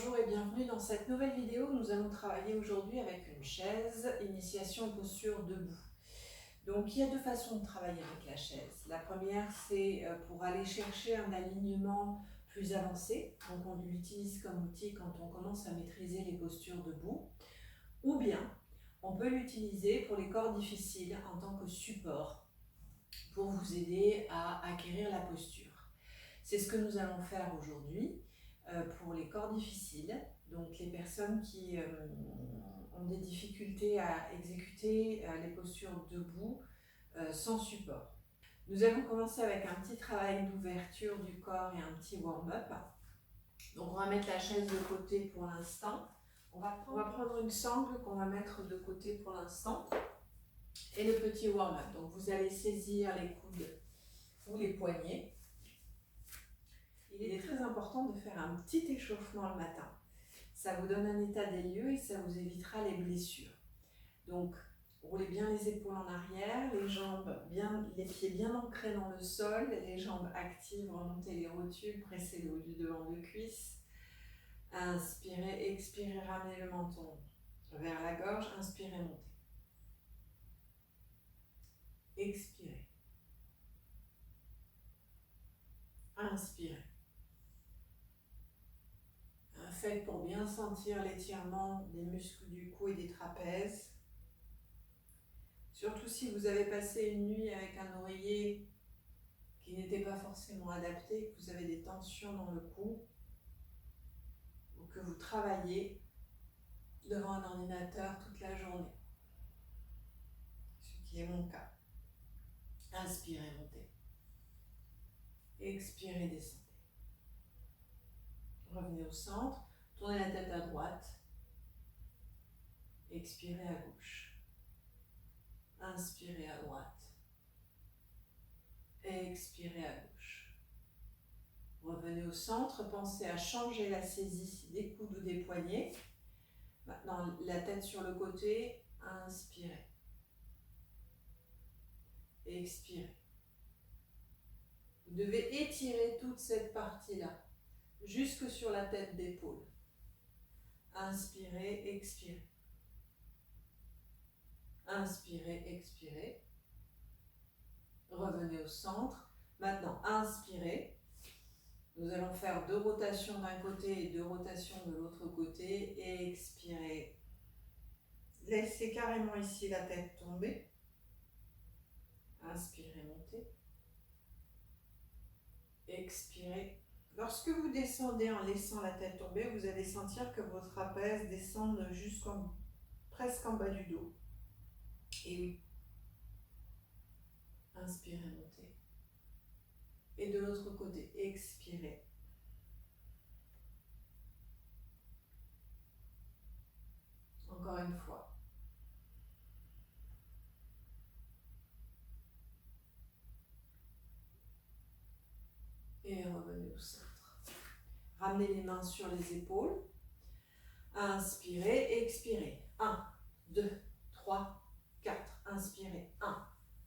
Bonjour et bienvenue dans cette nouvelle vidéo. Nous allons travailler aujourd'hui avec une chaise, initiation aux postures debout. Donc il y a deux façons de travailler avec la chaise. La première, c'est pour aller chercher un alignement plus avancé. Donc on l'utilise comme outil quand on commence à maîtriser les postures debout. Ou bien on peut l'utiliser pour les corps difficiles en tant que support pour vous aider à acquérir la posture. C'est ce que nous allons faire aujourd'hui. Pour les corps difficiles, donc les personnes qui ont des difficultés à exécuter les postures debout sans support. Nous allons commencer avec un petit travail d'ouverture du corps et un petit warm-up. Donc on va mettre la chaise de côté pour l'instant. On va prendre une sangle qu'on va mettre de côté pour l'instant et le petit warm-up. Donc vous allez saisir les coudes ou les poignets. Il est très important de faire un petit échauffement le matin. Ça vous donne un état des lieux et ça vous évitera les blessures. Donc, roulez bien les épaules en arrière, les pieds bien ancrés dans le sol, les jambes actives, remontez les rotules, pressez le haut du devant de cuisse. Inspirez, expirez, ramenez le menton vers la gorge, inspirez, montez. Expirez. Inspirez. Faites pour bien sentir l'étirement des muscles du cou et des trapèzes. Surtout si vous avez passé une nuit avec un oreiller qui n'était pas forcément adapté, que vous avez des tensions dans le cou, ou que vous travaillez devant un ordinateur toute la journée. Ce qui est mon cas. Inspirez, montez. Expirez, descendez. Revenez au centre, tournez la tête à droite. Expirez à gauche. Inspirez à droite. Expirez à gauche. Revenez au centre, pensez à changer la saisie des coudes ou des poignets. Maintenant, la tête sur le côté, inspirez. Expirez. Vous devez étirer toute cette partie-là, jusque sur la tête d'épaule. Inspirez, expirez. Inspirez, expirez. Revenez au centre. Maintenant, inspirez. Nous allons faire 2 rotations d'un côté et 2 rotations de l'autre côté. Et expirez. Laissez carrément ici la tête tomber. Inspirez, montez. Expirez. Lorsque vous descendez en laissant la tête tomber, vous allez sentir que vos trapèzes descendent presque en bas du dos. Et oui. Inspirez, montez. Et de l'autre côté, expirez. Encore une fois. Et revenez au centre. Ramenez les mains sur les épaules. Inspirez, expirez. 1, 2, 3, 4. Inspirez. 1,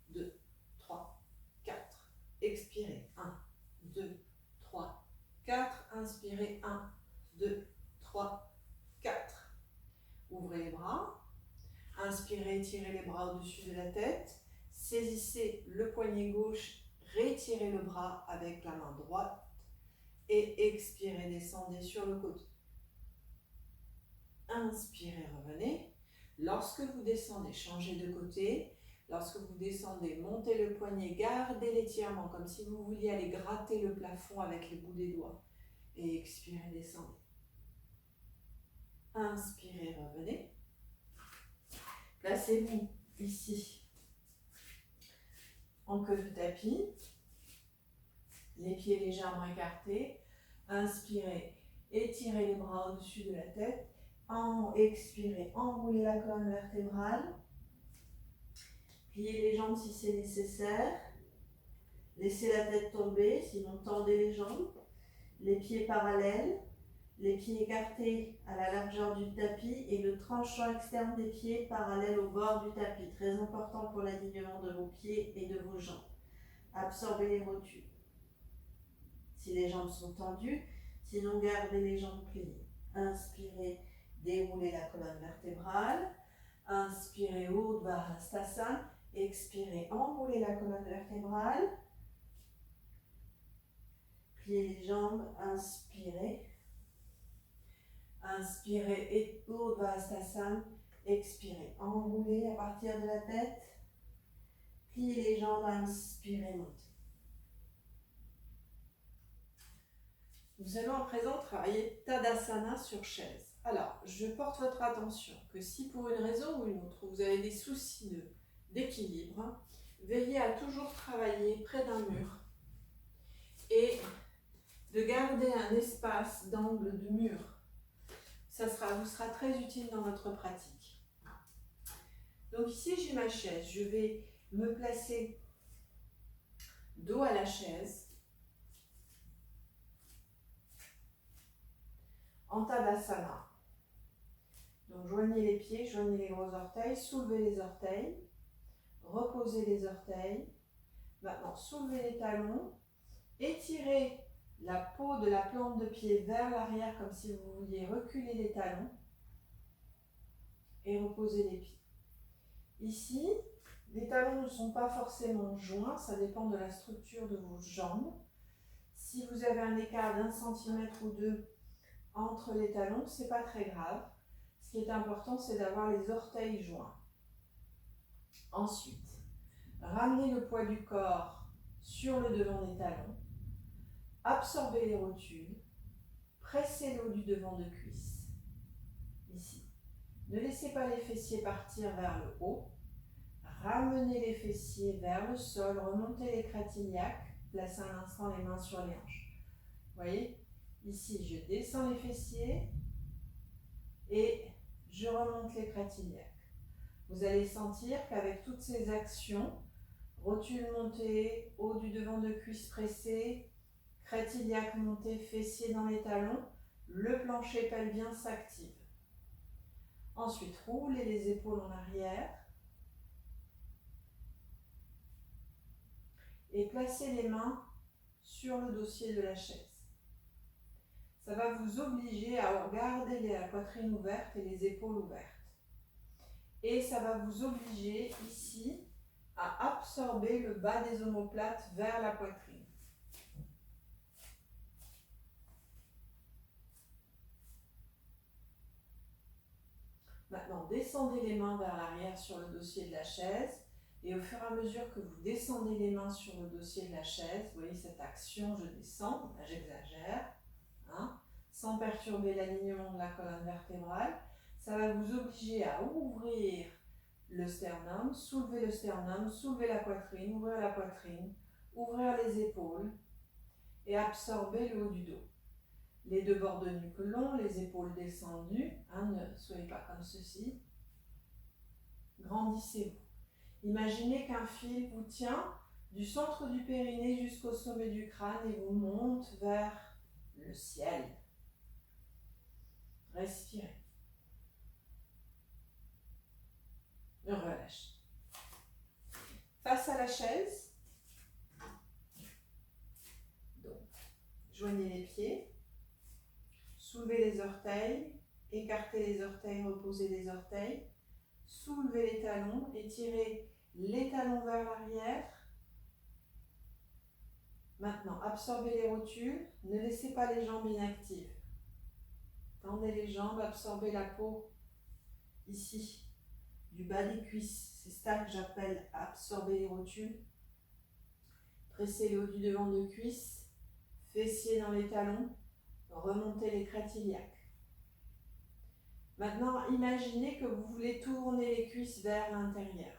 2, 3, 4. Expirez. 1, 2, 3, 4. Inspirez. 1, 2, 3, 4. Ouvrez les bras. Inspirez, étirez les bras au-dessus de la tête. Saisissez le poignet gauche. Retirez le bras avec la main droite. Et expirez, descendez sur le côté. Inspirez, revenez. Lorsque vous descendez, changez de côté. Lorsque vous descendez, montez le poignet, gardez l'étirement comme si vous vouliez aller gratter le plafond avec les bouts des doigts. Et expirez, descendez. Inspirez, revenez. Placez-vous ici en queue de tapis. Les pieds légèrement écartés. Inspirez, étirez les bras au-dessus de la tête. Expirez, enroulez la colonne vertébrale. Pliez les jambes si c'est nécessaire. Laissez la tête tomber, sinon tendez les jambes. Les pieds parallèles. Les pieds écartés à la largeur du tapis et le tranchant externe des pieds parallèle au bord du tapis. Très important pour l'alignement de vos pieds et de vos jambes. Absorbez les rotules. Si les jambes sont tendues, sinon gardez les jambes pliées. Inspirez, déroulez la colonne vertébrale. Inspirez, Urdhva Hastasana. Expirez, enroulez la colonne vertébrale. Pliez les jambes, inspirez. Inspirez et Urdhva Hastasana. Expirez, enroulez à partir de la tête. Pliez les jambes, inspirez, montez. Nous allons à présent travailler Tadasana sur chaise. Alors, je porte votre attention que si pour une raison ou une autre, vous avez des soucis d'équilibre, veillez à toujours travailler près d'un mur et de garder un espace d'angle de mur. Ça vous sera très utile dans votre pratique. Donc ici, j'ai ma chaise. Je vais me placer dos à la chaise. En Tadasana. Donc joignez les pieds, joignez les gros orteils, soulevez les orteils, reposez les orteils. Maintenant, soulevez les talons, étirez la peau de la plante de pied vers l'arrière comme si vous vouliez reculer les talons et reposez les pieds. Ici, les talons ne sont pas forcément joints, ça dépend de la structure de vos jambes. Si vous avez un écart d'1 centimètre ou 2 entre les talons, c'est pas très grave. Ce qui est important, c'est d'avoir les orteils joints. Ensuite, ramenez le poids du corps sur le devant des talons. Absorbez les rotules. Pressez le haut du devant de cuisse. Ici. Ne laissez pas les fessiers partir vers le haut. Ramenez les fessiers vers le sol. Remontez les crâtiliaques. Placez un instant les mains sur les hanches. Vous voyez ? Ici, je descends les fessiers et je remonte les crâtiliaques. Vous allez sentir qu'avec toutes ces actions, rotule montée, haut du devant de cuisse pressé, crâtiliaque montée, fessiers dans les talons, le plancher pelvien s'active. Ensuite, roulez les épaules en arrière et placez les mains sur le dossier de la chaise. Ça va vous obliger à garder la poitrine ouverte et les épaules ouvertes. Et ça va vous obliger ici à absorber le bas des omoplates vers la poitrine. Maintenant, descendez les mains vers l'arrière sur le dossier de la chaise. Et au fur et à mesure que vous descendez les mains sur le dossier de la chaise, vous voyez cette action, je descends, là j'exagère, sans perturber l'alignement de la colonne vertébrale. Ça va vous obliger à ouvrir le sternum, soulever la poitrine, ouvrir la poitrine, ouvrir les épaules et absorber le haut du dos. Les deux bords de nuque longs, les épaules descendues, ne soyez pas comme ceci. Grandissez-vous. Imaginez qu'un fil vous tient du centre du périnée jusqu'au sommet du crâne et vous monte vers le ciel. Respirez. Relâchez. Face à la chaise, donc, joignez les pieds, soulevez les orteils, écartez les orteils, reposez les orteils, soulevez les talons, étirez les talons vers l'arrière. Maintenant, absorbez les rotules, ne laissez pas les jambes inactives. Tendez les jambes, absorbez la peau ici, du bas des cuisses. C'est ça que j'appelle absorber les rotules. Pressez le haut du devant de cuisse, fessiers dans les talons, remontez les crâtiliaques. Maintenant, imaginez que vous voulez tourner les cuisses vers l'intérieur.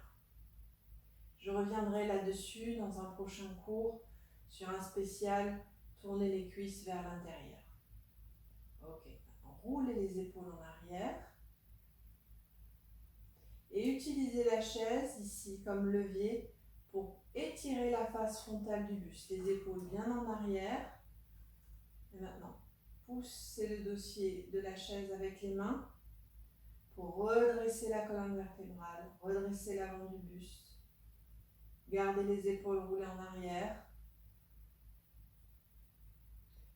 Je reviendrai là-dessus dans un prochain cours sur un spécial tourner les cuisses vers l'intérieur. Ok, maintenant roulez les épaules en arrière et utilisez la chaise ici comme levier pour étirer la face frontale du buste. Les épaules bien en arrière. Et maintenant, poussez le dossier de la chaise avec les mains pour redresser la colonne vertébrale, redresser l'avant du buste. Gardez les épaules roulées en arrière.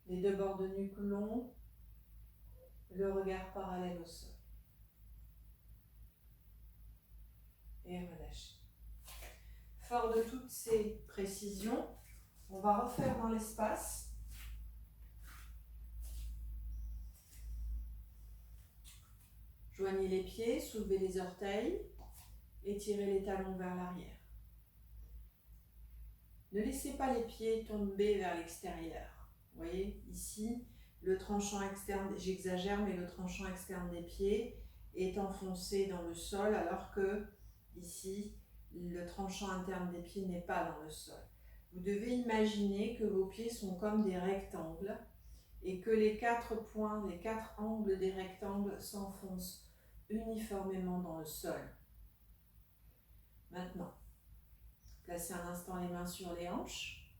Les deux bords de nuque longs. le regard parallèle au sol. Et relâchez. Fort de toutes ces précisions, on va refaire dans l'espace. Joignez les pieds, soulevez les orteils, étirez les talons vers l'arrière. Ne laissez pas les pieds tomber vers l'extérieur. Vous voyez, ici, le tranchant externe, j'exagère, mais le tranchant externe des pieds est enfoncé dans le sol, alors que ici, le tranchant interne des pieds n'est pas dans le sol. Vous devez imaginer que vos pieds sont comme des rectangles et que les 4 points, les 4 angles des rectangles s'enfoncent uniformément dans le sol. Maintenant, placez un instant les mains sur les hanches,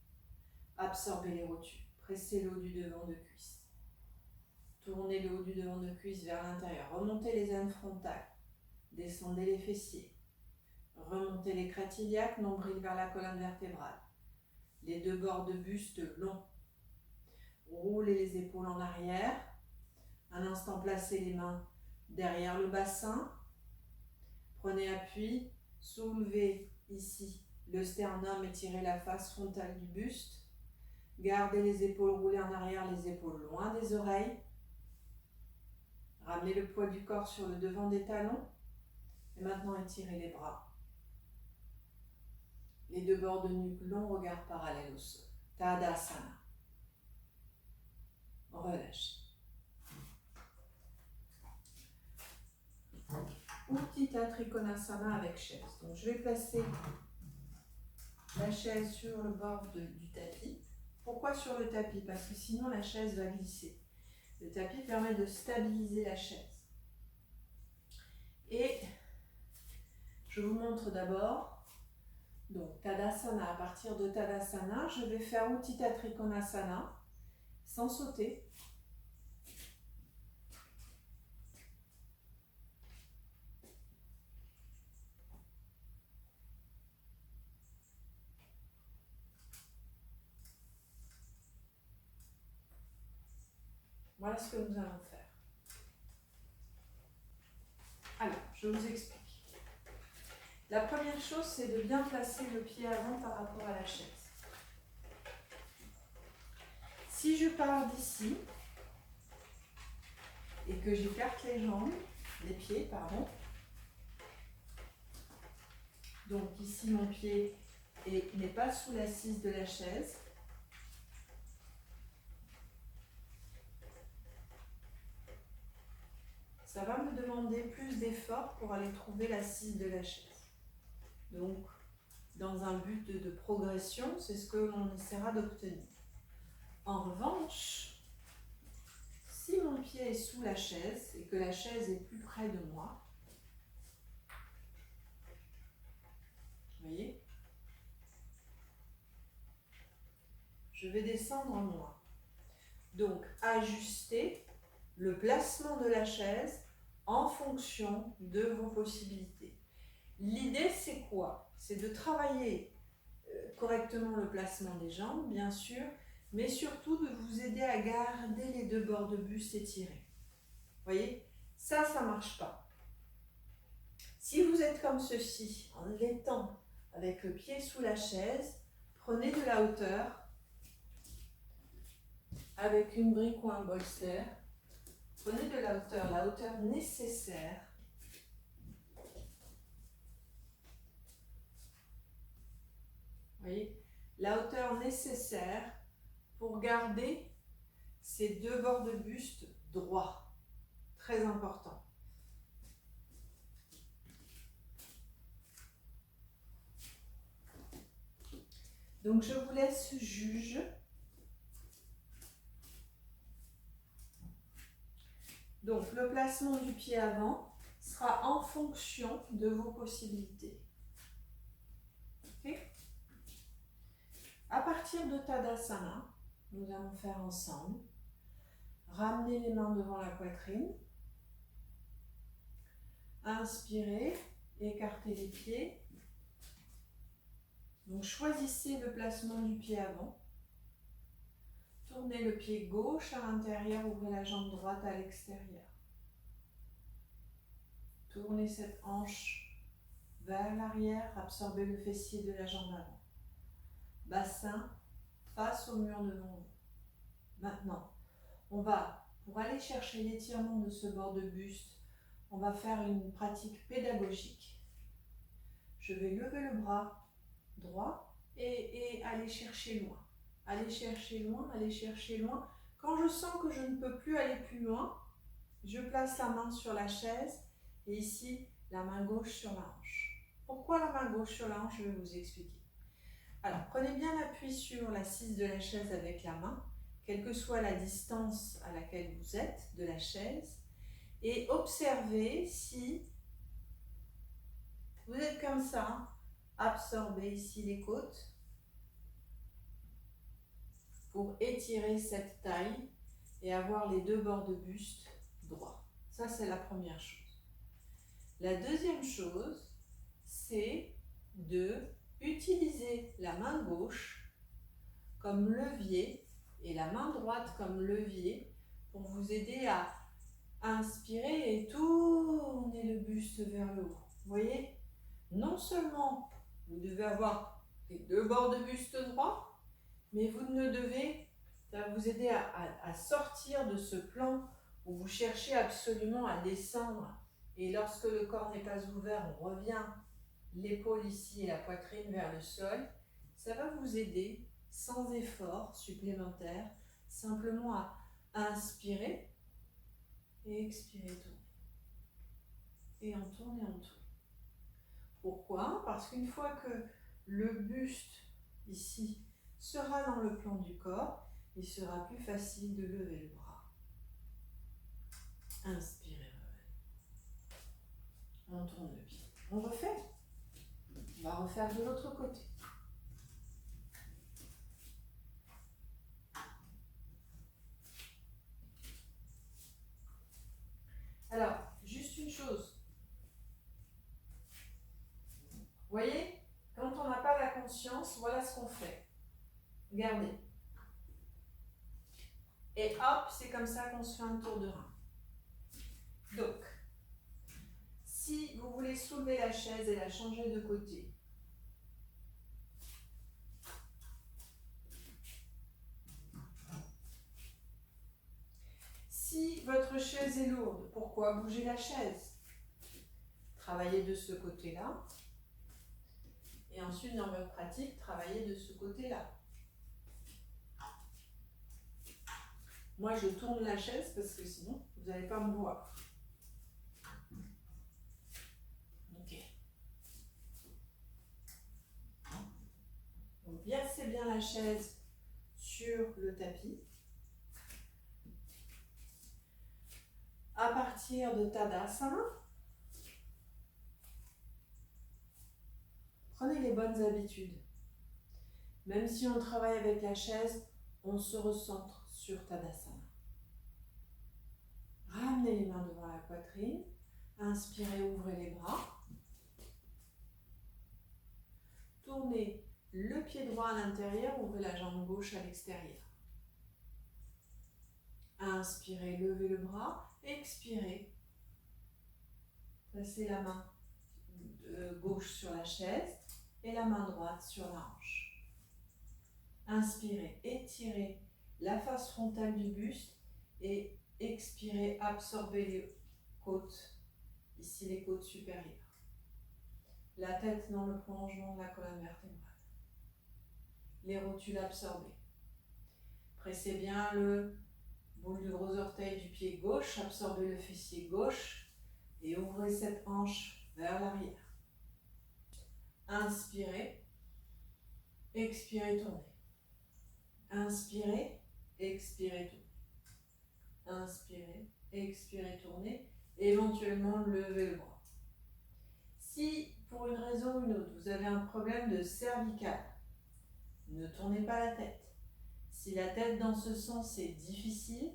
absorbez les rotules, pressez le haut du devant de cuisse. Tournez le haut du devant de cuisse vers l'intérieur, remontez les aines frontales, descendez les fessiers, remontez les crêtes iliaques, nombril vers la colonne vertébrale, les 2 bords de buste longs, roulez les épaules en arrière, un instant placez les mains derrière le bassin, prenez appui, soulevez ici le sternum, étirez la face frontale du buste, gardez les épaules roulées en arrière, les épaules loin des oreilles, ramenez le poids du corps sur le devant des talons et maintenant étirez les bras. Les 2 bords de nuque longs, regard parallèle au sol. Tadasana. Relâchez. Uttita Trikonasana avec chaise. Donc je vais placer la chaise sur le bord du tapis. Pourquoi sur le tapis? Parce que sinon la chaise va glisser. Le tapis permet de stabiliser la chaise. Et je vous montre d'abord, donc Tadasana. À partir de Tadasana, je vais faire Uttita Trikonasana sans sauter. Voilà ce que nous allons faire. Alors, je vous explique. La première chose, c'est de bien placer le pied avant par rapport à la chaise. Si je pars d'ici et que j'écarte les jambes, les pieds, pardon, donc ici mon pied n'est pas sous l'assise de la chaise, ça va me demander plus d'efforts pour aller trouver l'assise de la chaise. Donc, dans un but de progression, c'est ce que l'on essaiera d'obtenir. En revanche, si mon pied est sous la chaise et que la chaise est plus près de moi, vous voyez, je vais descendre moins. Donc, ajuster le placement de la chaise en fonction de vos possibilités. L'idée, c'est quoi? C'est de travailler correctement le placement des jambes, bien sûr, mais surtout de vous aider à garder les 2 bords de buste étirés. Vous voyez? Ça ne marche pas. Si vous êtes comme ceci, en étant avec le pied sous la chaise, prenez de la hauteur avec une brique ou un bolster. Prenez de la hauteur nécessaire voyez, la hauteur nécessaire pour garder ces 2 bords de buste droits. Très important. Donc je vous laisse juge. Donc le placement du pied avant sera en fonction de vos possibilités. Okay? À partir de Tadasana, nous allons faire ensemble. Ramenez les mains devant la poitrine. Inspirez, écartez les pieds. Donc choisissez le placement du pied avant. Tournez le pied gauche à l'intérieur, ouvrez la jambe droite à l'extérieur. Tournez cette hanche vers l'arrière, absorbez le fessier de la jambe avant. Bassin face au mur devant vous. Maintenant, on va, pour aller chercher l'étirement de ce bord de buste, on va faire une pratique pédagogique. Je vais lever le bras droit et aller chercher loin. Aller chercher loin, aller chercher loin. Quand je sens que je ne peux plus aller plus loin, je place la main sur la chaise et ici, la main gauche sur la hanche. Pourquoi la main gauche sur la hanche? Je vais vous expliquer. Alors, prenez bien appui sur l'assise de la chaise avec la main, quelle que soit la distance à laquelle vous êtes de la chaise, et observez si vous êtes comme ça, absorbez ici les côtes pour étirer cette taille et avoir les deux bords de buste droits. Ça, c'est la première chose. La deuxième chose, c'est de utiliser la main gauche comme levier et la main droite comme levier pour vous aider à inspirer et tourner le buste vers le haut. Vous voyez? Non seulement vous devez avoir les deux bords de buste droit, mais vous ne devez, ça va vous aider à sortir de ce plan où vous cherchez absolument à descendre. Et lorsque le corps n'est pas ouvert, on revient l'épaule ici et la poitrine vers le sol. Ça va vous aider sans effort supplémentaire, simplement à inspirer et expirer, tourner. Et on tourne et on tourne. Pourquoi? Parce qu'une fois que le buste ici sera dans le plan du corps, il sera plus facile de lever le bras. Inspirez, on tourne le pied. On refait. On va refaire de l'autre côté. Alors, juste une chose. Vous voyez, quand on n'a pas la conscience, voilà ce qu'on fait. Regardez. Et hop, c'est comme ça qu'on se fait un tour de rein. Donc, si vous voulez soulever la chaise et la changer de côté, si votre chaise est lourde, pourquoi bouger la chaise? Travaillez de ce côté-là. Et ensuite, dans votre pratique, travaillez de ce côté-là. Moi, je tourne la chaise parce que sinon, vous n'allez pas me voir. Ok. Donc, versez bien la chaise sur le tapis. À partir de Tadasana, prenez les bonnes habitudes. Même si on travaille avec la chaise, on se recentre sur Tadasana. Ramenez les mains devant la poitrine. Inspirez, ouvrez les bras. Tournez le pied droit à l'intérieur, ouvrez la jambe gauche à l'extérieur. Inspirez, levez le bras. Expirez. Placez la main gauche sur la chaise et la main droite sur la hanche. Inspirez, étirez la face frontale du buste et expirez, absorbez les côtes, ici les côtes supérieures. La tête dans le prolongement de la colonne vertébrale. Les rotules absorbées. Pressez bien le boule du gros orteil du pied gauche, absorbez le fessier gauche et ouvrez cette hanche vers l'arrière. Inspirez, expirez, tournez. Inspirez, expirez, tournez. Inspirez, expirez, tournez. Et éventuellement, levez le bras. Si, pour une raison ou une autre, vous avez un problème de cervical, ne tournez pas la tête. Si la tête dans ce sens est difficile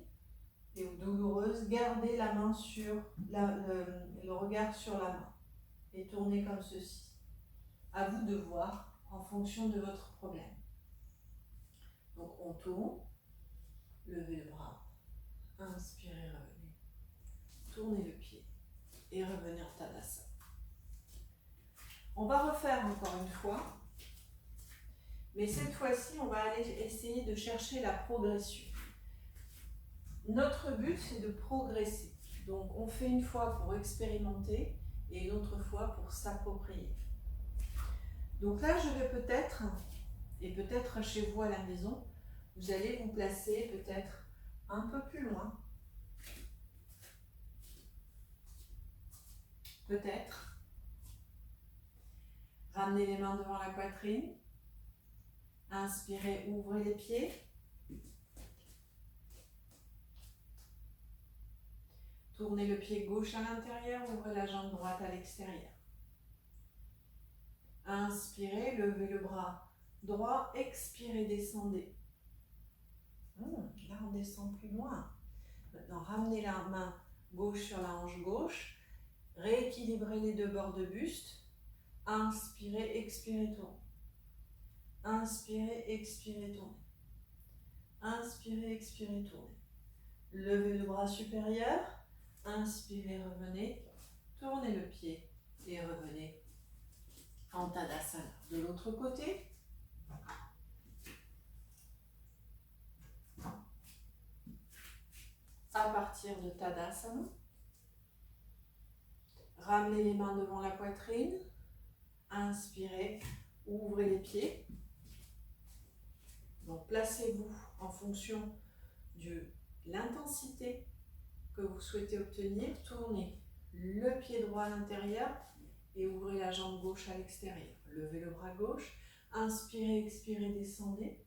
et douloureuse, gardez la main sur le regard sur la main et tournez comme ceci. À vous de voir en fonction de votre problème. Donc on tourne, levez le bras, inspirez, revenez, tournez le pied et revenez en Tadasana. On va refaire encore une fois, mais cette fois-ci, on va aller essayer de chercher la progression. Notre but, c'est de progresser. Donc, on fait une fois pour expérimenter et une autre fois pour s'approprier. Donc là, je vais peut-être, et peut-être chez vous à la maison, vous allez vous placer peut-être un peu plus loin. Peut-être. Ramenez les mains devant la poitrine. Inspirez, ouvrez les pieds. Tournez le pied gauche à l'intérieur, ouvrez la jambe droite à l'extérieur. Inspirez, levez le bras droit, expirez, descendez. Là, on descend plus loin. Maintenant, ramenez la main gauche sur la hanche gauche. Rééquilibrez les deux bords de buste. Inspirez, expirez, tournez. Inspirez, expirez, tournez. Inspirez, expirez, tournez. Levez le bras supérieur. Inspirez, revenez. Tournez le pied et revenez en Tadasana. De l'autre côté. À partir de Tadasana, ramenez les mains devant la poitrine. Inspirez, ouvrez les pieds. Donc placez-vous en fonction de l'intensité que vous souhaitez obtenir. Tournez le pied droit à l'intérieur et ouvrez la jambe gauche à l'extérieur. Levez le bras gauche. Inspirez, expirez, descendez.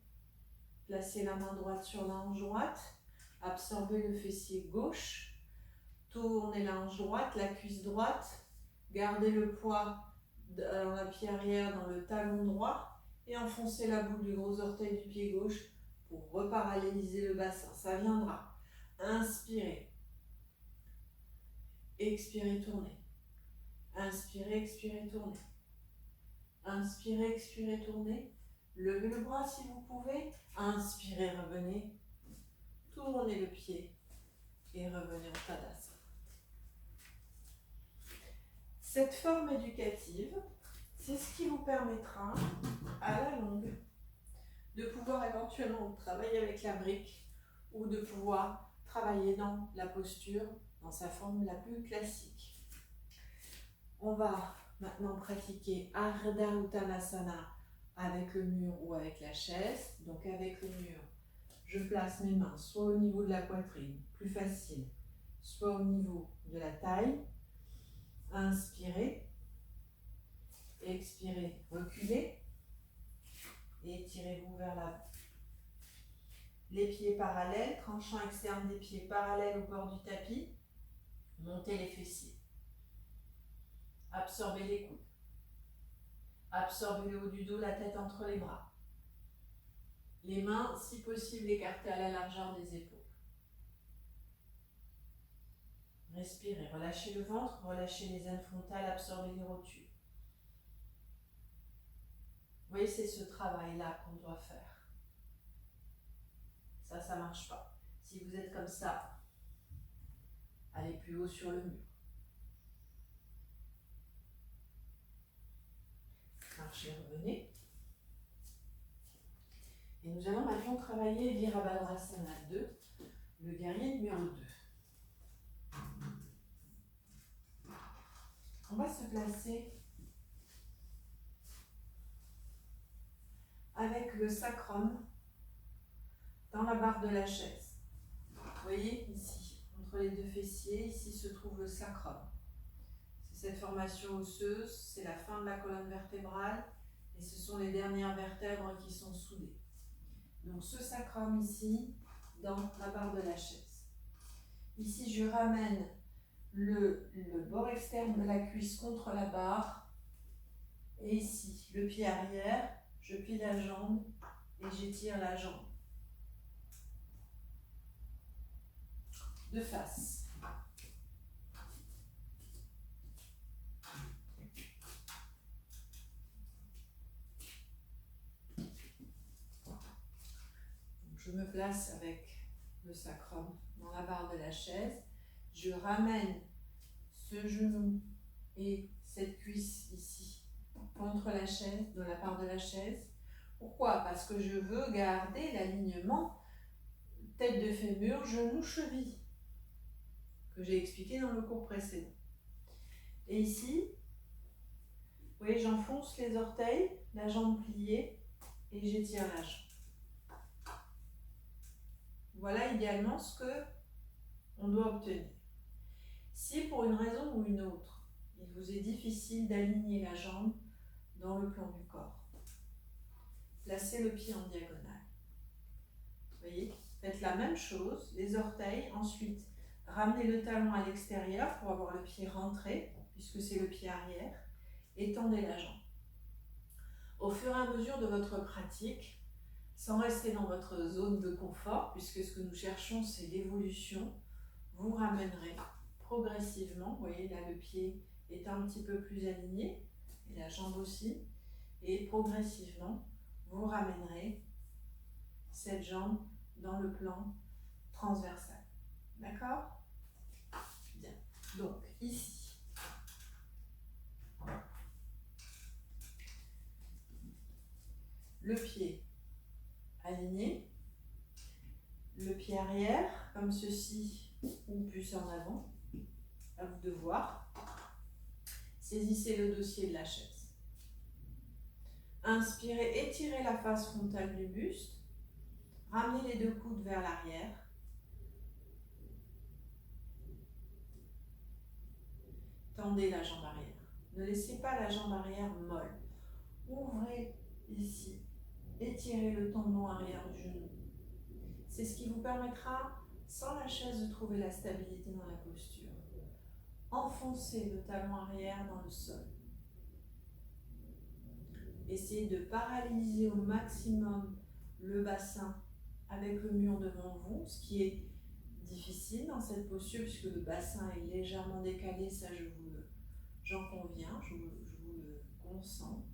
Placez la main droite sur la hanche droite. Absorbez le fessier gauche. Tournez la hanche droite, la cuisse droite. Gardez le poids dans la pied arrière, dans le talon droit. Et enfoncez la boule du gros orteil du pied gauche pour reparalléliser le bassin. Ça viendra. Inspirez. Expirez, tournez. Inspirez, expirez, tournez. Inspirez, expirez, tournez. Levez le bras si vous pouvez. Inspirez, revenez. Tournez le pied et revenez en Tadasana. Cette forme éducative, c'est ce qui vous permettra, à la longue, de pouvoir éventuellement travailler avec la brique ou de pouvoir travailler dans la posture, dans sa forme la plus classique. On va maintenant pratiquer Ardha Uttanasana avec le mur ou avec la chaise. Donc avec le mur, je place mes mains soit au niveau de la poitrine, plus facile, soit au niveau de la taille. Inspirez, expirez, reculez et étirez-vous vers l'avant. Les pieds parallèles, tranchant externe des pieds parallèles au bord du tapis. Montez les fessiers. Absorbez les coudes. Absorbez le haut du dos, la tête entre les bras. Les mains, si possible, écartées à la largeur des épaules. Respirez, relâchez le ventre, relâchez les aines frontales, absorbez les rotules. Vous voyez, c'est ce travail-là qu'on doit faire. Ça ne marche pas. Si vous êtes comme ça, allez plus haut sur le mur. Marchez, revenez. Et nous allons maintenant travailler Virabhadrasana 2, le guerrier numéro 2. On va se placer avec le sacrum dans la barre de la chaise. Vous voyez ici, entre les deux fessiers, ici se trouve le sacrum. C'est cette formation osseuse, c'est la fin de la colonne vertébrale et ce sont les dernières vertèbres qui sont soudées. Donc ce sacrum ici, dans la barre de la chaise. Ici, je ramène le bord externe de la cuisse contre la barre. Et ici, le pied arrière, je plie la jambe et j'étire la jambe. De face. Je me place avec le sacrum dans la barre de la chaise. Je ramène ce genou et cette cuisse ici contre la chaise, dans la barre de la chaise. Pourquoi? Parce que je veux garder l'alignement tête de fémur, genou, cheville, que j'ai expliqué dans le cours précédent. Et ici, vous voyez, j'enfonce les orteils, la jambe pliée, et j'étire la jambe. Voilà idéalement ce que on doit obtenir. Si pour une raison ou une autre, il vous est difficile d'aligner la jambe dans le plan du corps, placez le pied en diagonale. Vous voyez, faites la même chose, les orteils, ensuite ramenez le talon à l'extérieur pour avoir le pied rentré, puisque c'est le pied arrière, et tendez la jambe. Au fur et à mesure de votre pratique, sans rester dans votre zone de confort, puisque ce que nous cherchons c'est l'évolution, vous ramènerez progressivement, vous voyez là le pied est un petit peu plus aligné, et la jambe aussi, et progressivement vous ramènerez cette jambe dans le plan transversal. D'accord? Bien. Donc ici, le pied aligné, le pied arrière comme ceci ou plus en avant, à vous de voir. Saisissez le dossier de la chaise. Inspirez, étirez la face frontale du buste, ramenez les deux coudes vers l'arrière. Tendez la jambe arrière. Ne laissez pas la jambe arrière molle. Ouvrez ici. Étirez le tendon arrière du genou. C'est ce qui vous permettra, sans la chaise, de trouver la stabilité dans la posture. Enfoncez le talon arrière dans le sol. Essayez de paralyser au maximum le bassin avec le mur devant vous, ce qui est difficile dans cette posture puisque le bassin est légèrement décalé, ça j'en conviens, je vous le consens.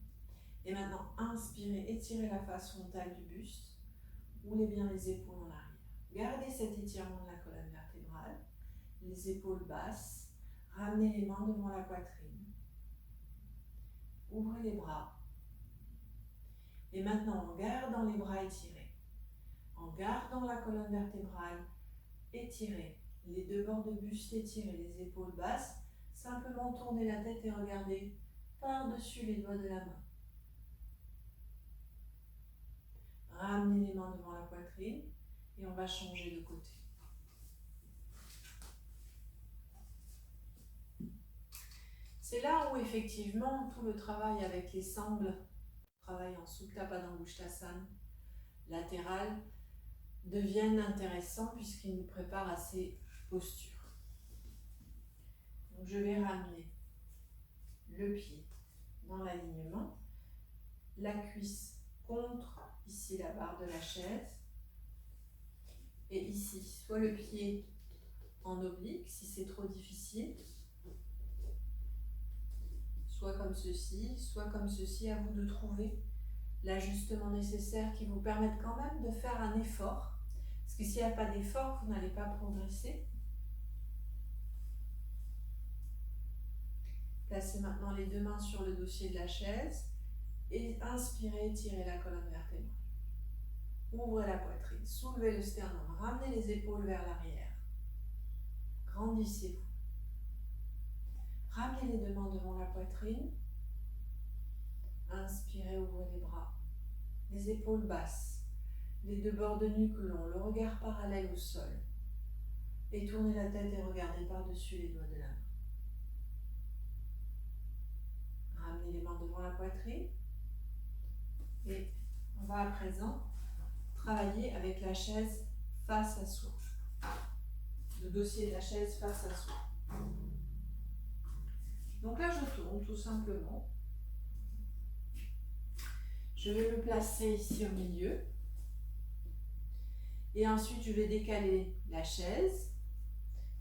Et maintenant, inspirez, étirez la face frontale du buste, roulez bien les épaules en arrière. Gardez cet étirement de la colonne vertébrale, les épaules basses, ramenez les mains devant la poitrine, ouvrez les bras. Et maintenant, en gardant les bras étirés, en gardant la colonne vertébrale étirée, les deux bords de buste étirés, les épaules basses, simplement tournez la tête et regardez par-dessus les doigts de la main. Ramenez les mains devant la poitrine et on va changer de côté. C'est là où effectivement tout le travail avec les sangles, travail en Supta Padangusthasana latéral, deviennent intéressants puisqu'ils nous préparent à ces postures. Donc je vais ramener le pied dans l'alignement, la cuisse contre ici la barre de la chaise et ici soit le pied en oblique si c'est trop difficile, soit comme ceci, à vous de trouver l'ajustement nécessaire qui vous permette quand même de faire un effort, parce que s'il n'y a pas d'effort, vous n'allez pas progresser. Placez maintenant les deux mains sur le dossier de la chaise et inspirez, étirez la colonne vertébrale. Ouvrez la poitrine, soulevez le sternum, ramenez les épaules vers l'arrière. Grandissez-vous. Ramenez les deux mains devant la poitrine. Inspirez, ouvrez les bras. Les épaules basses, les deux bords de nuque longs, le regard parallèle au sol. Et tournez la tête et regardez par-dessus les doigts de la main. Ramenez les mains devant la poitrine. Et on va à présent travailler avec la chaise face à soi. Le dossier de la chaise face à soi. Donc là, je tourne tout simplement. Je vais me placer ici au milieu. Et ensuite, je vais décaler la chaise.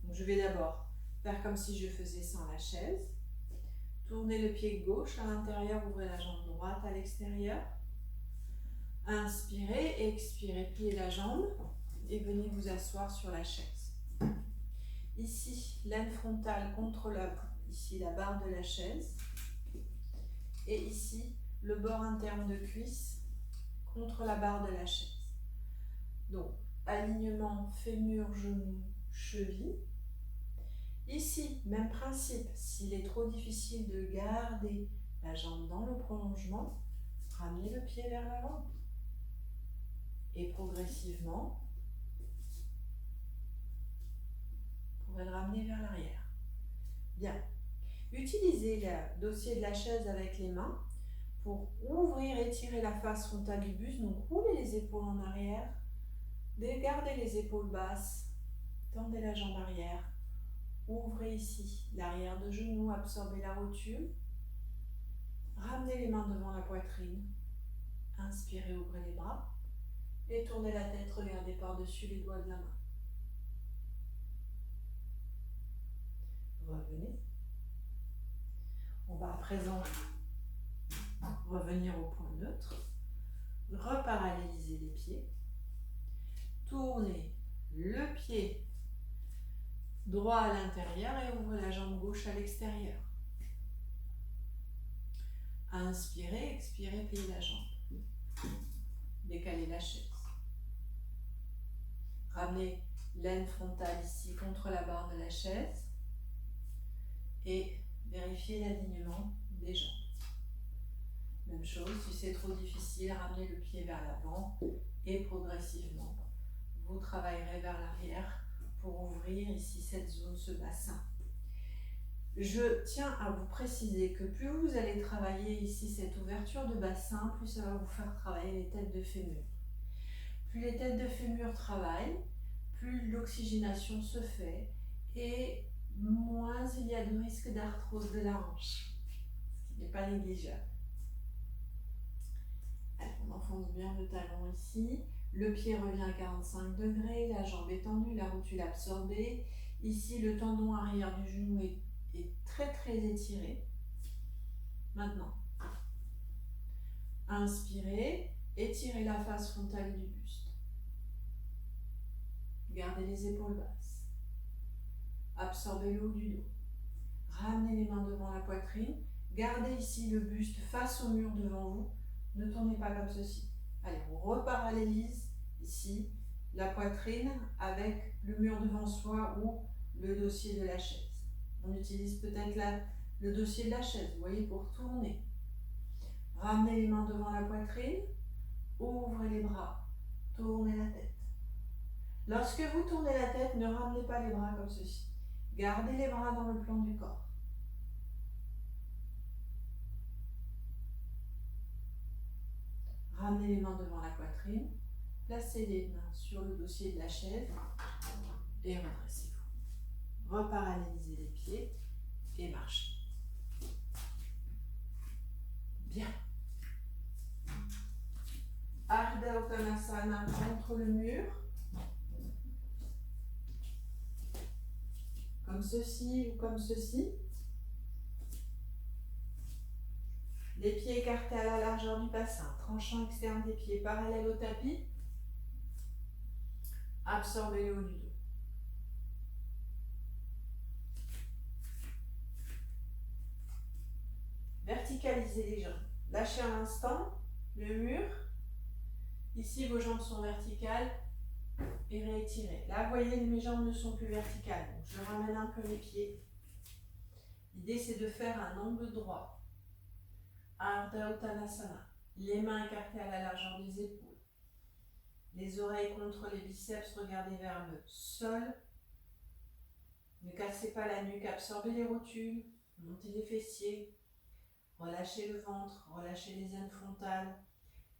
Donc, je vais d'abord faire comme si je faisais sans la chaise. Tournez le pied gauche à l'intérieur, ouvrez la jambe droite à l'extérieur. Inspirez, expirez, pliez la jambe. et venez vous asseoir sur la chaise. Ici, l'aine frontale contre ici, la barre de la chaise. Et ici, le bord interne de cuisse contre la barre de la chaise. Donc, alignement fémur, genou, cheville. Ici, même principe, s'il est trop difficile de garder la jambe dans le prolongement, ramenez le pied vers l'avant. Et progressivement, vous pourrez le ramener vers l'arrière. Bien. Utilisez le dossier de la chaise avec les mains pour ouvrir et étirer la face frontale du buste. Donc, roulez les épaules en arrière. Gardez les épaules basses. Tendez la jambe arrière. Ouvrez ici l'arrière de genou, absorbez la rotule. Ramenez les mains devant la poitrine. Inspirez, ouvrez les bras. Et tournez la tête, regardez par-dessus les doigts de la main. Revenez. On va à présent revenir au point neutre. Reparallélisez les pieds. Tournez le pied droit à l'intérieur et ouvrez la jambe gauche à l'extérieur. Inspirez, expirez, pliez la jambe. Décalez la chaise. Ramenez l'aine frontale ici contre la barre de la chaise et vérifiez l'alignement des jambes. Même chose, si c'est trop difficile, ramenez le pied vers l'avant et progressivement, vous travaillerez vers l'arrière pour ouvrir ici cette zone, ce bassin. Je tiens à vous préciser que plus vous allez travailler ici cette ouverture de bassin, plus ça va vous faire travailler les têtes de fémur. Plus les têtes de fémur travaillent, plus l'oxygénation se fait et moins il y a de risque d'arthrose de la hanche, ce qui n'est pas négligeable. Allez, on enfonce bien le talon ici, le pied revient à 45 degrés, la jambe est tendue, la rotule absorbée. Ici, le tendon arrière du genou est très très étiré. Maintenant, inspirez, étirez la face frontale du buste. Gardez les épaules basses. Absorbez le haut du dos. Ramenez les mains devant la poitrine. Gardez ici le buste face au mur devant vous. Ne tournez pas comme ceci. Allez, on reparallélise ici la poitrine avec le mur devant soi ou le dossier de la chaise. On utilise peut-être le dossier de la chaise, vous voyez, pour tourner. Ramenez les mains devant la poitrine. Ouvrez les bras. Tournez la tête. Lorsque vous tournez la tête, ne ramenez pas les bras comme ceci. Gardez les bras dans le plan du corps. Ramenez les mains devant la poitrine. Placez les mains sur le dossier de la chaise et redressez-vous. Reparallélisez les pieds et marchez. Bien. Ardha Uttanasana contre le mur. Comme ceci ou comme ceci. Les pieds écartés à la largeur du bassin, tranchant externe des pieds parallèle au tapis. Absorbez le haut du dos. Verticalisez les jambes. Lâchez un instant le mur. Ici, vos jambes sont verticales et réétirez. Là, vous voyez, mes jambes ne sont plus verticales. Donc, je ramène un peu les pieds. L'idée, c'est de faire un angle droit. Ardha Uttanasana. Les mains écartées à la largeur des épaules. Les oreilles contre les biceps, regardez vers le sol. Ne cassez pas la nuque, absorbez les rotules, montez les fessiers, relâchez le ventre, relâchez les aines frontales.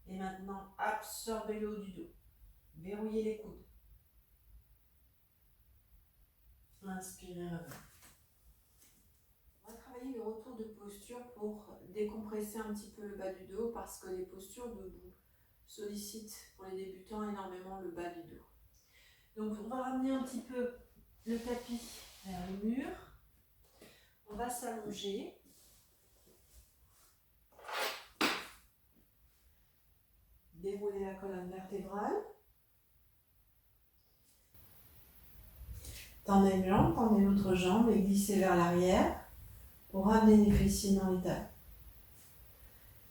Et maintenant, absorbez le haut du dos. Verrouillez les coudes. Inspirez, revenez. On va travailler le retour de posture pour décompresser un petit peu le bas du dos parce que les postures debout sollicitent pour les débutants énormément le bas du dos. Donc on va ramener un petit peu le tapis vers le mur. On va s'allonger. Dérouler la colonne vertébrale. Tendez une jambe, tendez l'autre jambe et glissez vers l'arrière pour ramener les fessiers dans les talons.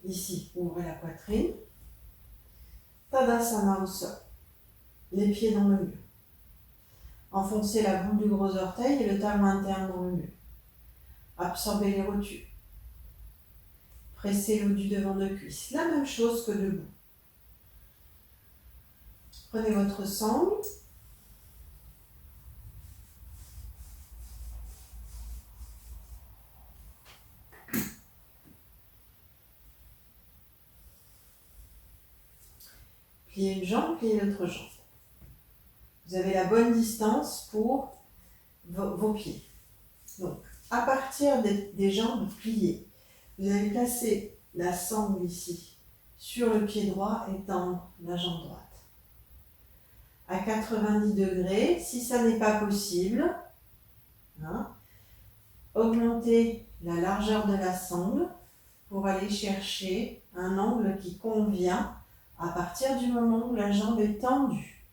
Ici, ouvrez la poitrine. Tadasana au sol. Les pieds dans le mur. Enfoncez la boule du gros orteil et le talon interne dans le mur. Absorbez les rotules. Pressez le haut du devant de cuisse. La même chose que debout. Prenez votre sangle. Pliez une jambe, pliez l'autre jambe. Vous avez la bonne distance pour vos pieds. Donc, à partir des jambes pliées, vous allez placer la sangle ici sur le pied droit et tendre la jambe droite. À 90 degrés, si ça n'est pas possible, augmentez la largeur de la sangle pour aller chercher un angle qui convient à partir du moment où la jambe est tendue.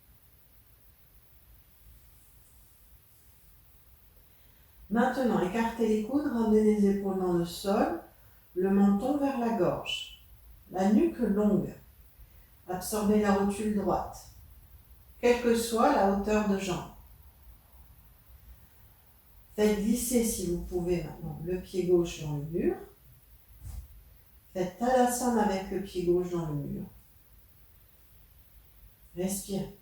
Maintenant, écartez les coudes, ramenez les épaules dans le sol, le menton vers la gorge, la nuque longue. Absorbez la rotule droite, quelle que soit la hauteur de jambe. Faites glisser, si vous pouvez maintenant, le pied gauche dans le mur. Faites Tadasana avec le pied gauche dans le mur. Respirez.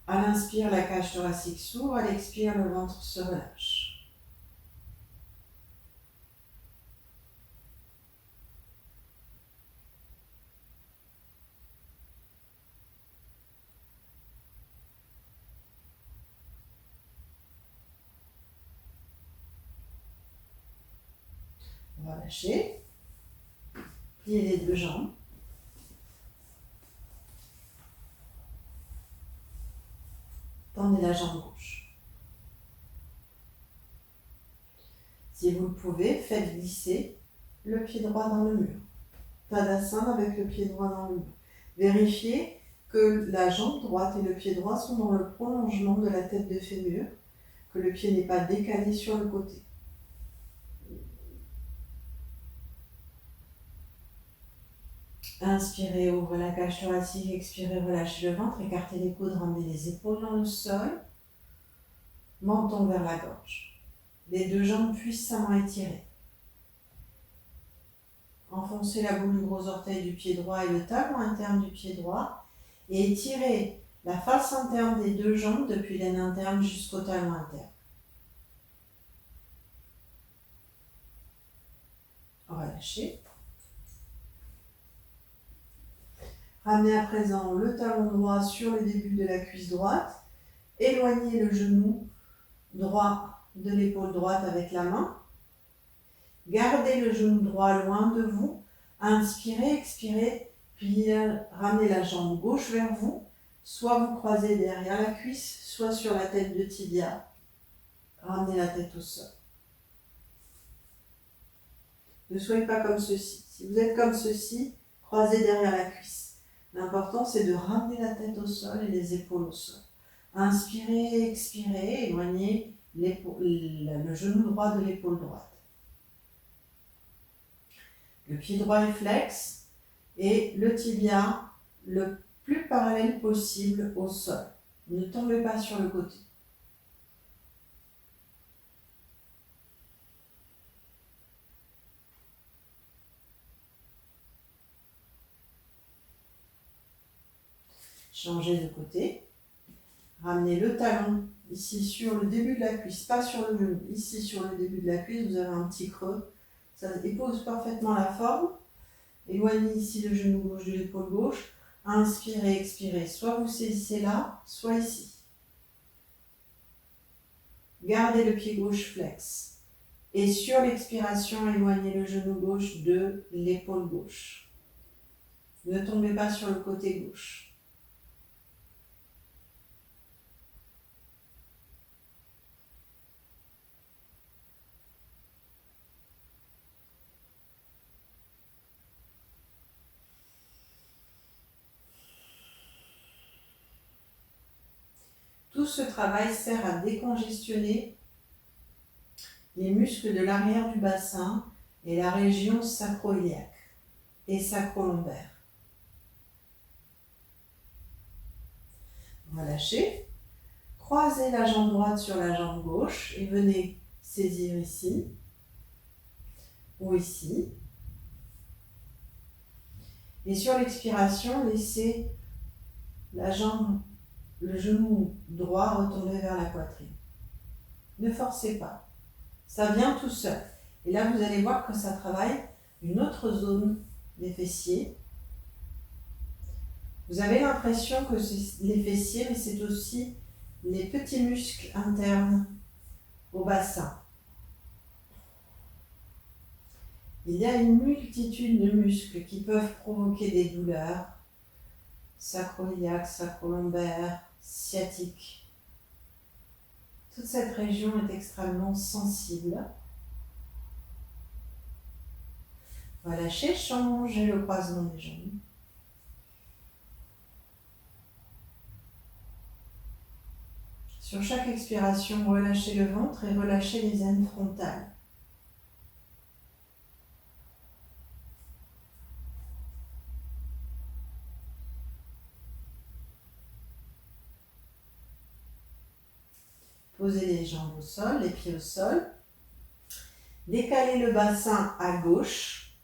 À l'inspire, la cage thoracique s'ouvre. À l'expire, le ventre se relâche. Relâchez. Pliez les deux jambes. Tendez la jambe gauche. Si vous le pouvez, faites glisser le pied droit dans le mur. Tadasana avec le pied droit dans le mur. Vérifiez que la jambe droite et le pied droit sont dans le prolongement de la tête de fémur, que le pied n'est pas décalé sur le côté. Inspirez, ouvrez la cage thoracique, expirez, relâchez le ventre, écartez les coudes, ramenez les épaules dans le sol, menton vers la gorge. Les deux jambes puissamment étirées. Enfoncez la boule du gros orteil du pied droit et le talon interne du pied droit et étirez la face interne des deux jambes depuis l'aine interne jusqu'au talon interne. Relâchez. Ramenez à présent le talon droit sur le début de la cuisse droite. Éloignez le genou droit de l'épaule droite avec la main. Gardez le genou droit loin de vous. Inspirez, expirez, puis ramenez la jambe gauche vers vous. Soit vous croisez derrière la cuisse, soit sur la tête de tibia. Ramenez la tête au sol. Ne soyez pas comme ceci. Si vous êtes comme ceci, croisez derrière la cuisse. L'important, c'est de ramener la tête au sol et les épaules au sol. Inspirez, expirez, éloignez le genou droit de l'épaule droite. Le pied droit est flex et le tibia le plus parallèle possible au sol. Ne tombez pas sur le côté. Changez de côté. Ramenez le talon ici sur le début de la cuisse, pas sur le genou. Ici sur le début de la cuisse, vous avez un petit creux. Ça épouse parfaitement la forme. Éloignez ici le genou gauche de l'épaule gauche. Inspirez, expirez. Soit vous saisissez là, soit ici. Gardez le pied gauche flex. Et sur l'expiration, éloignez le genou gauche de l'épaule gauche. Ne tombez pas sur le côté gauche. Tout ce travail sert à décongestionner les muscles de l'arrière du bassin et la région sacro-iliaque et sacro-lombaire. Relâchez. Croisez la jambe droite sur la jambe gauche et venez saisir ici ou ici. Et sur l'expiration, laissez la jambe, le genou droit retomber vers la poitrine. Ne forcez pas. Ça vient tout seul. Et là, vous allez voir que ça travaille une autre zone des fessiers. Vous avez l'impression que c'est les fessiers, mais c'est aussi les petits muscles internes au bassin. Il y a une multitude de muscles qui peuvent provoquer des douleurs sacro-iliaque, sacro-lombaire, sciatique. Toute cette région est extrêmement sensible. Relâchez, changez le croisement des jambes. Sur chaque expiration, relâchez le ventre et relâchez les aines frontales. Posez les jambes au sol, les pieds au sol. Décalez le bassin à gauche.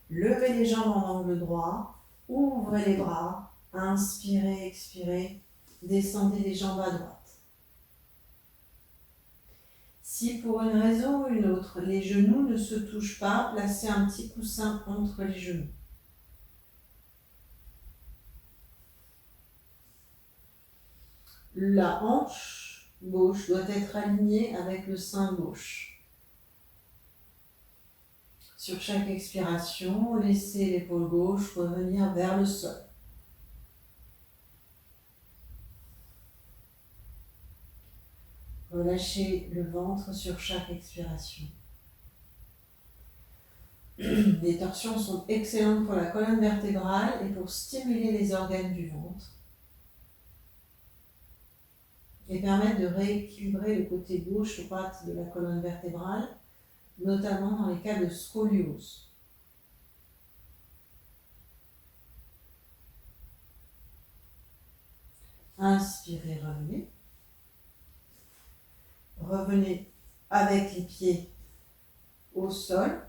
Levez les jambes en angle droit. Ouvrez les bras. Inspirez, expirez. Descendez les jambes à droite. Si pour une raison ou une autre, les genoux ne se touchent pas, placez un petit coussin entre les genoux. La hanche gauche doit être alignée avec le sein gauche. Sur chaque expiration, laissez l'épaule gauche revenir vers le sol. Relâchez le ventre sur chaque expiration. Les torsions sont excellentes pour la colonne vertébrale et pour stimuler les organes du ventre et permettre de rééquilibrer le côté gauche-droite de la colonne vertébrale, notamment dans les cas de scoliose. Inspirez, revenez. Revenez avec les pieds au sol,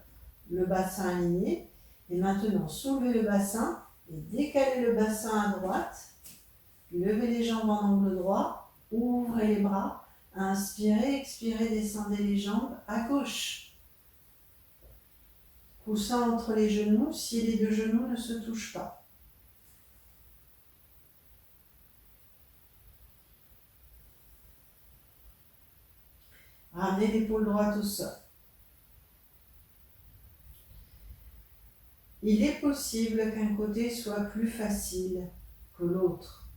le bassin aligné. Et maintenant, soulevez le bassin et décalez le bassin à droite. Levez les jambes en angle droit. Ouvrez les bras. Inspirez, expirez, descendez les jambes à gauche. Coussin entre les genoux si les deux genoux ne se touchent pas. Ramenez l'épaule droite au sol. Il est possible qu'un côté soit plus facile que l'autre.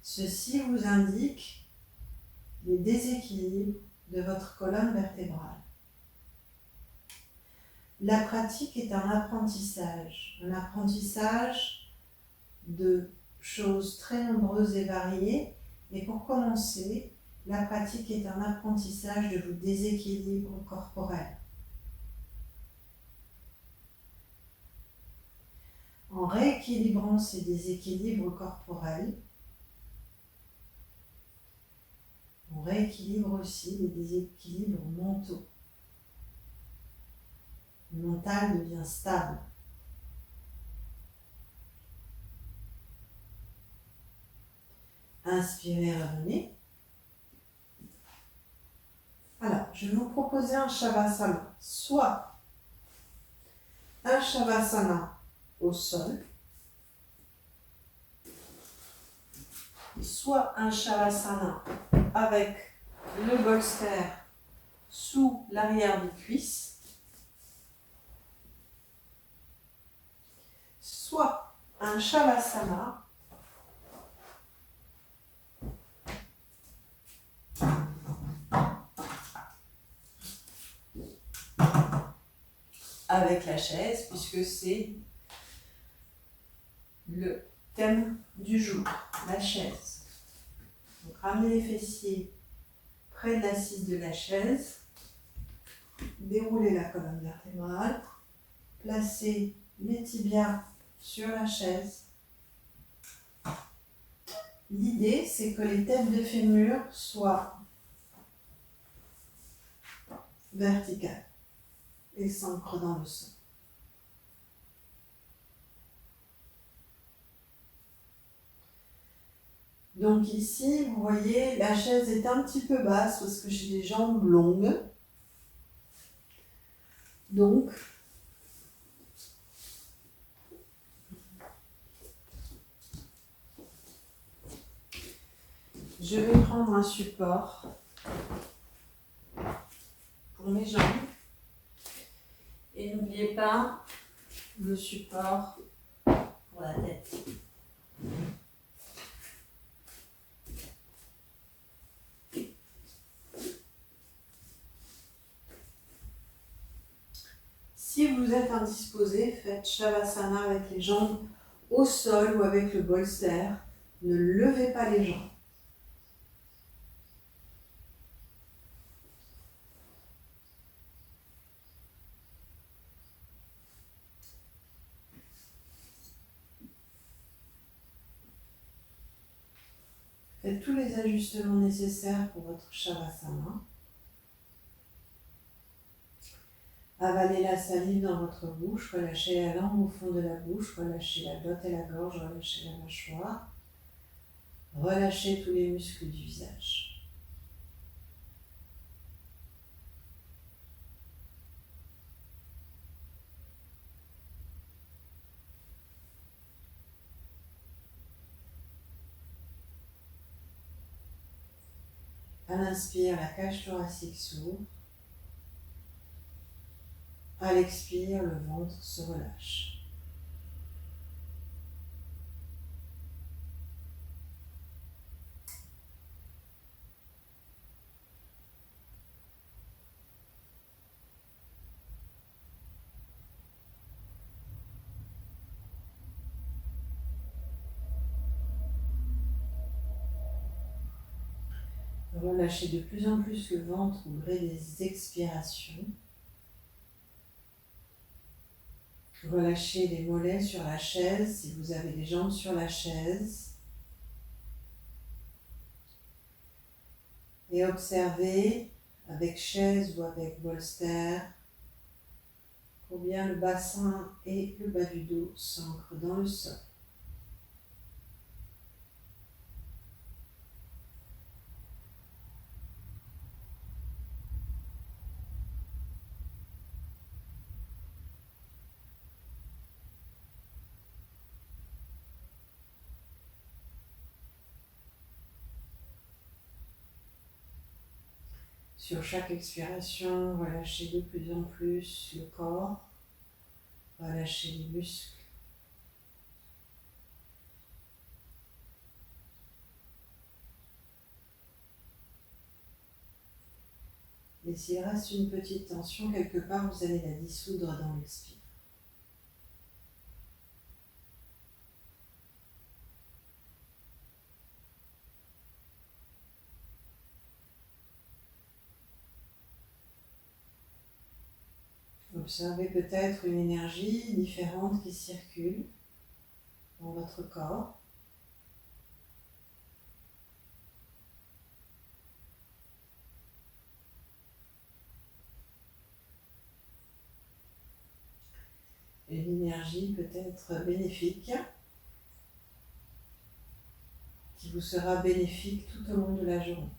Ceci vous indique les déséquilibres de votre colonne vertébrale. La pratique est un apprentissage de choses très nombreuses et variées. Et pour commencer, la pratique est un apprentissage de vos déséquilibres corporels. En rééquilibrant ces déséquilibres corporels, on rééquilibre aussi les déséquilibres mentaux. Le mental devient stable. Inspirez, revenez. Alors, je vais vous proposer un Shavasana. Soit un Shavasana au sol, soit un Shavasana avec le bolster sous l'arrière des cuisses, soit un Shavasana avec la chaise, puisque c'est le thème du jour, la chaise. Ramenez les fessiers près de l'assise de la chaise. Déroulez la colonne vertébrale. Placez les tibias sur la chaise. L'idée, c'est que les têtes de fémur soient verticales et s'ancrent dans le sol. Donc ici, vous voyez, la chaise est un petit peu basse parce que j'ai des jambes longues. Donc, je vais prendre un support pour mes jambes. Et n'oubliez pas le support pour la tête. Si vous êtes indisposé, faites Shavasana avec les jambes au sol ou avec le bolster. Ne levez pas les jambes. Faites tous les ajustements nécessaires pour votre Shavasana. Avalez la salive dans votre bouche, relâchez la langue au fond de la bouche, relâchez la glotte et la gorge, relâchez la mâchoire. Relâchez tous les muscles du visage. À l'inspire, la cage thoracique s'ouvre. À l'expire, le ventre se relâche. Relâchez de plus en plus le ventre au gré des expirations. Relâchez les mollets sur la chaise si vous avez les jambes sur la chaise. Et observez avec chaise ou avec bolster combien le bassin et le bas du dos s'ancrent dans le sol. Sur chaque expiration, relâchez de plus en plus le corps, relâchez les muscles. Et s'il reste une petite tension quelque part, vous allez la dissoudre dans l'expire. Observez peut-être une énergie différente qui circule dans votre corps. Une énergie peut-être bénéfique, qui vous sera bénéfique tout au long de la journée.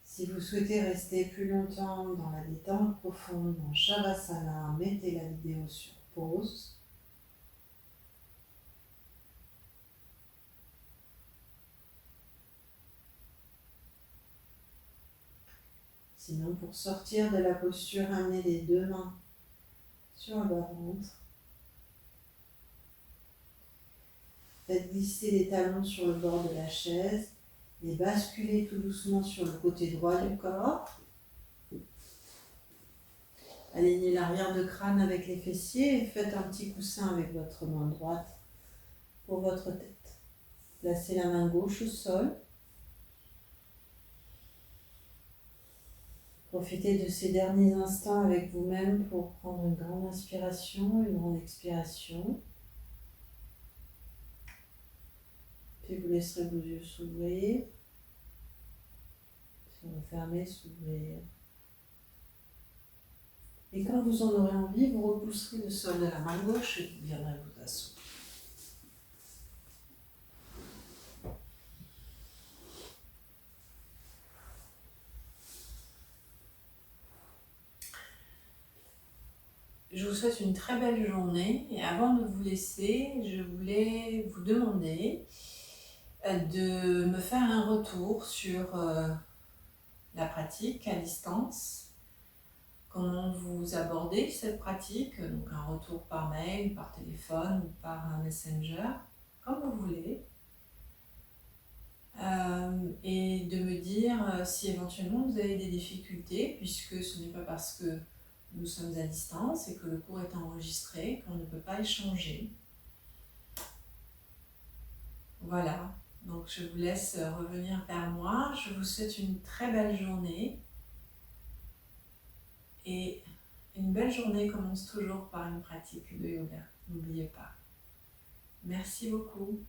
Si vous souhaitez rester plus longtemps dans la détente profonde, en Shavasana, mettez la vidéo sur pause. Sinon, pour sortir de la posture, amenez les deux mains sur le bas-ventre. Faites glisser les talons sur le bord de la chaise Et basculez tout doucement sur le côté droit du corps. Alignez l'arrière de crâne avec les fessiers et faites un petit coussin avec votre main droite pour votre tête. Placez la main gauche au sol. Profitez de ces derniers instants avec vous-même pour prendre une grande inspiration, une grande expiration. Puis vous laisserez vos yeux s'ouvrir. Se refermer, s'ouvrir. Et quand vous en aurez envie, vous repousserez le sol de la main gauche et vous viendrez vous asseoir. Je vous souhaite une très belle journée et avant de vous laisser, je voulais vous demander de me faire un retour sur la pratique à distance. Comment vous abordez cette pratique, donc un retour par mail, par téléphone ou par un messenger, comme vous voulez. Et de me dire si éventuellement vous avez des difficultés, puisque ce n'est pas parce que nous sommes à distance et que le cours est enregistré qu'on ne peut pas échanger. Voilà, donc je vous laisse revenir vers moi. Je vous souhaite une très belle journée. Et une belle journée commence toujours par une pratique de yoga. N'oubliez pas. Merci beaucoup.